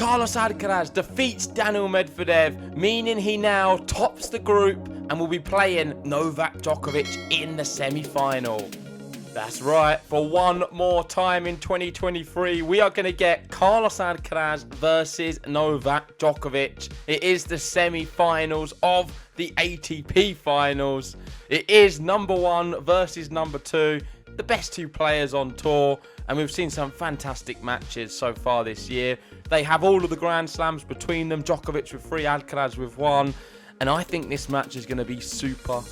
Carlos Alcaraz defeats Daniil Medvedev, meaning he now tops the group and will be playing Novak Djokovic in the semi-final. That's right, for one more time in 2023, we are going to get Carlos Alcaraz versus Novak Djokovic. It is the semi-finals of the ATP finals. It is number one versus number two, the best two players on tour, and we've seen some fantastic matches so far this year. They have all of the Grand Slams between them, Djokovic with 3, Alcaraz with 1, and I think this match is going to be super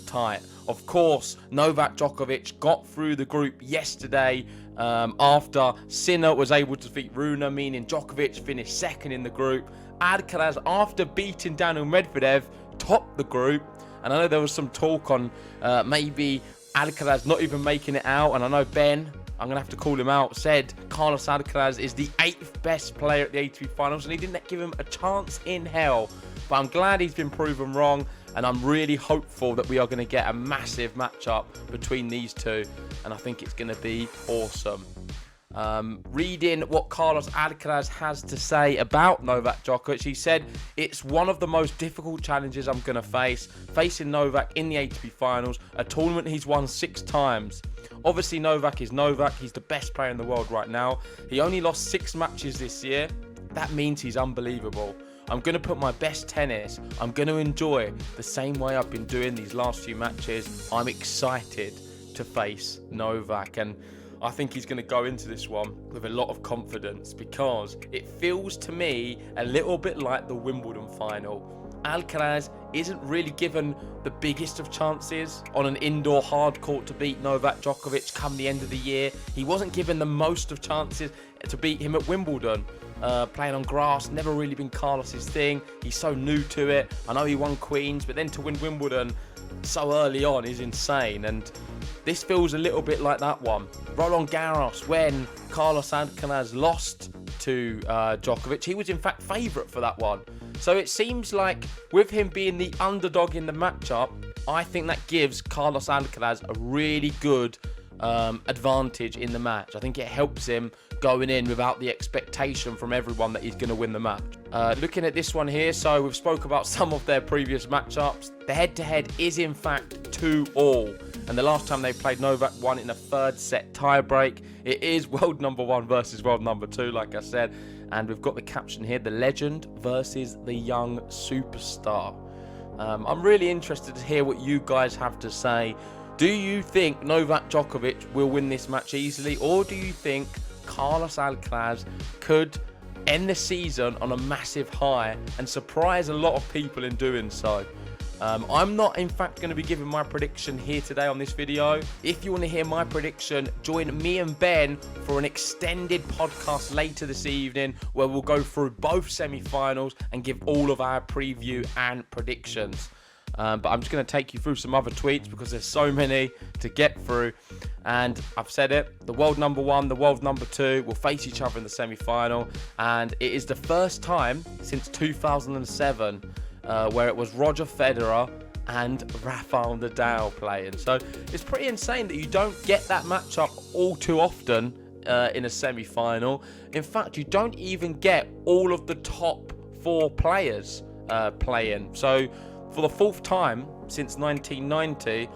tight. Of course, Novak Djokovic got through the group yesterday after Sinner was able to defeat Rune, meaning Djokovic finished second in the group. Alcaraz, after beating Daniil Medvedev, topped the group. And I know there was some talk on maybe Alcaraz not even making it out. And I know Ben, I'm going to have to call him out, said Carlos Alcaraz is the 8th best player at the ATP finals. And he didn't give him a chance in hell. But I'm glad he's been proven wrong, and I'm really hopeful that we are going to get a massive matchup between these two, and I think it's going to be awesome. Reading what Carlos Alcaraz has to say about Novak Djokovic, he said, "It's one of the most difficult challenges I'm going to face, facing Novak in the ATP finals, a tournament he's won 6 times. Obviously, Novak is Novak. He's the best player in the world right now. He only lost 6 matches this year. That means he's unbelievable. I'm going to put my best tennis. I'm going to enjoy the same way I've been doing these last few matches. I'm excited to face Novak." And I think he's going to go into this one with a lot of confidence, because it feels to me a little bit like the Wimbledon final. Alcaraz isn't really given the biggest of chances on an indoor hard court to beat Novak Djokovic come the end of the year. He wasn't given the most of chances to beat him at Wimbledon. Playing on grass, never really been Carlos's thing. He's so new to it. I know he won Queens, but then to win Wimbledon so early on is insane. And this feels a little bit like that one. Roland Garros, when Carlos Alcaraz lost to Djokovic, he was in fact favourite for that one. So it seems like with him being the underdog in the matchup, I think that gives Carlos Alcaraz a really good advantage in the match. I think it helps him going in without the expectation from everyone that he's going to win the match. Looking at this one here, so we've spoke about some of their previous matchups. The head-to-head is in fact 2-2, and the last time they played, Novak won in a 3rd set tiebreak. It is world number 1 versus world number 2, like I said, and we've got the caption here: the legend versus the young superstar. I'm really interested to hear what you guys have to say. Do you think Novak Djokovic will win this match easily, or do you think Carlos Alcaraz could end the season on a massive high and surprise a lot of people in doing so? I'm not in fact going to be giving my prediction here today on this video. If you want to hear my prediction, join me and Ben for an extended podcast later this evening where we'll go through both semi-finals and give all of our preview and predictions. But I'm just going to take you through some other tweets because there's so many to get through. And I've said it, the world number 1, the world number 2 will face each other in the semi-final. And it is the first time since 2007 where it was Roger Federer and Rafael Nadal playing. So it's pretty insane that you don't get that matchup all too often in a semi-final. In fact, you don't even get all of the top 4 players playing. So for the 4th time since 1990,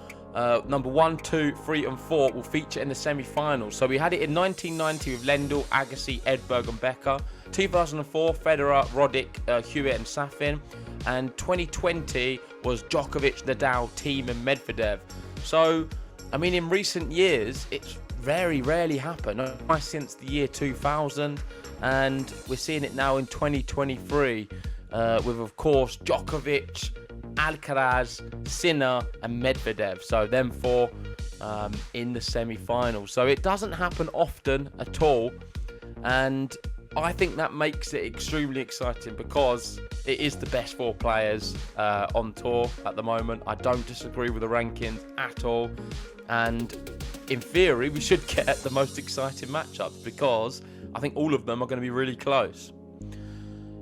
number 1, 2, 3 and 4 will feature in the semi-finals. So we had it in 1990 with Lendl, Agassi, Edberg and Becker. 2004, Federer, Roddick, Hewitt and Safin. And 2020 was Djokovic, Nadal, Thiem and Medvedev. So, I mean, in recent years, it's very rarely happened. Since the year 2000. And we're seeing it now in 2023 with, of course, Djokovic, Alcaraz, Sinner and Medvedev. So them 4 in the semi-finals. So it doesn't happen often at all, and I think that makes it extremely exciting because it is the best 4 players on tour at the moment. I don't disagree with the rankings at all, and in theory we should get the most exciting matchups because I think all of them are going to be really close.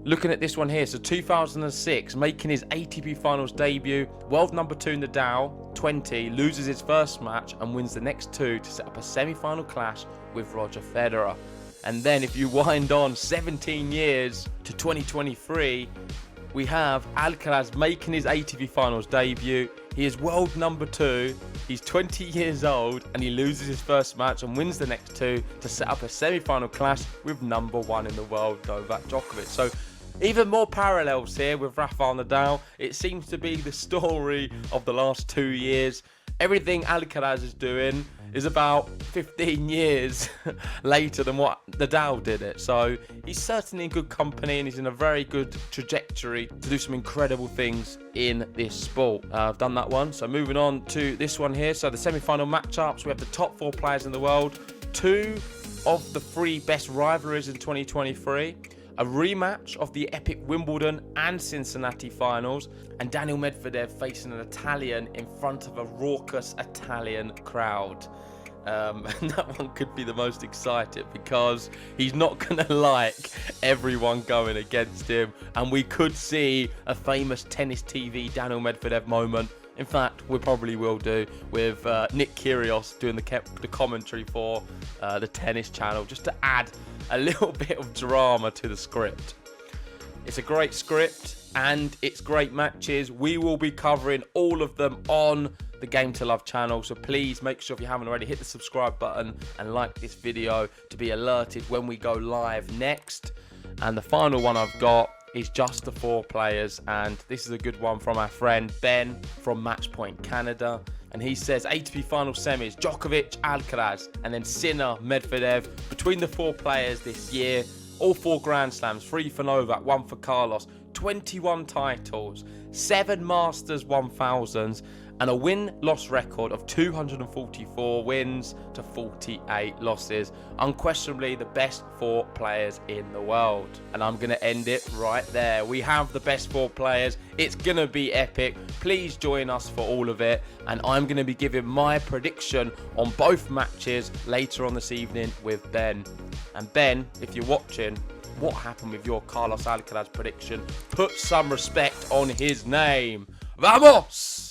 Looking at this one here, so 2006, making his ATP Finals debut, world number 2 Nadal, 20, loses his first match and wins the next 2 to set up a semi-final clash with Roger Federer. And then if you wind on 17 years to 2023, we have Alcaraz making his ATP Finals debut. He is world number 2. He's 20 years old and he loses his first match and wins the next 2 to set up a semi-final clash with number 1 in the world, Novak Djokovic. So even more parallels here with Rafael Nadal. It seems to be the story of the last 2 years. Everything Alcaraz is doing is about 15 years later than what Nadal did it. So he's certainly in good company and he's in a very good trajectory to do some incredible things in this sport. I've done that one. So moving on to this one here. So the semi-final matchups, we have the top 4 players in the world, 2 of the 3 best rivalries in 2023. A rematch of the epic Wimbledon and Cincinnati finals, and Daniil Medvedev facing an Italian in front of a raucous Italian crowd. And that one could be the most exciting because he's not going to like everyone going against him, and we could see a famous tennis TV Daniil Medvedev moment. In fact, we probably will do with Nick Kyrgios doing the commentary for the tennis channel, just to add a little bit of drama to the script. It's a great script and it's great matches. We will be covering all of them on the Game to Love channel, so please make sure, if you haven't already, hit the subscribe button and like this video to be alerted when we go live next. And the final one I've got is just the 4 players, and this is a good one from our friend Ben from Matchpoint Canada. And he says ATP final semis, Djokovic, Alcaraz, and then Sinner, Medvedev. Between the 4 players this year, all 4 Grand Slams, 3 for Novak, 1 for Carlos, 21 titles, 7 Masters 1000s, and a win-loss record of 244 wins to 48 losses. Unquestionably the best 4 players in the world. And I'm going to end it right there. We have the best 4 players. It's going to be epic. Please join us for all of it. And I'm going to be giving my prediction on both matches later on this evening with Ben. And Ben, if you're watching, what happened with your Carlos Alcaraz prediction? Put some respect on his name. Vamos!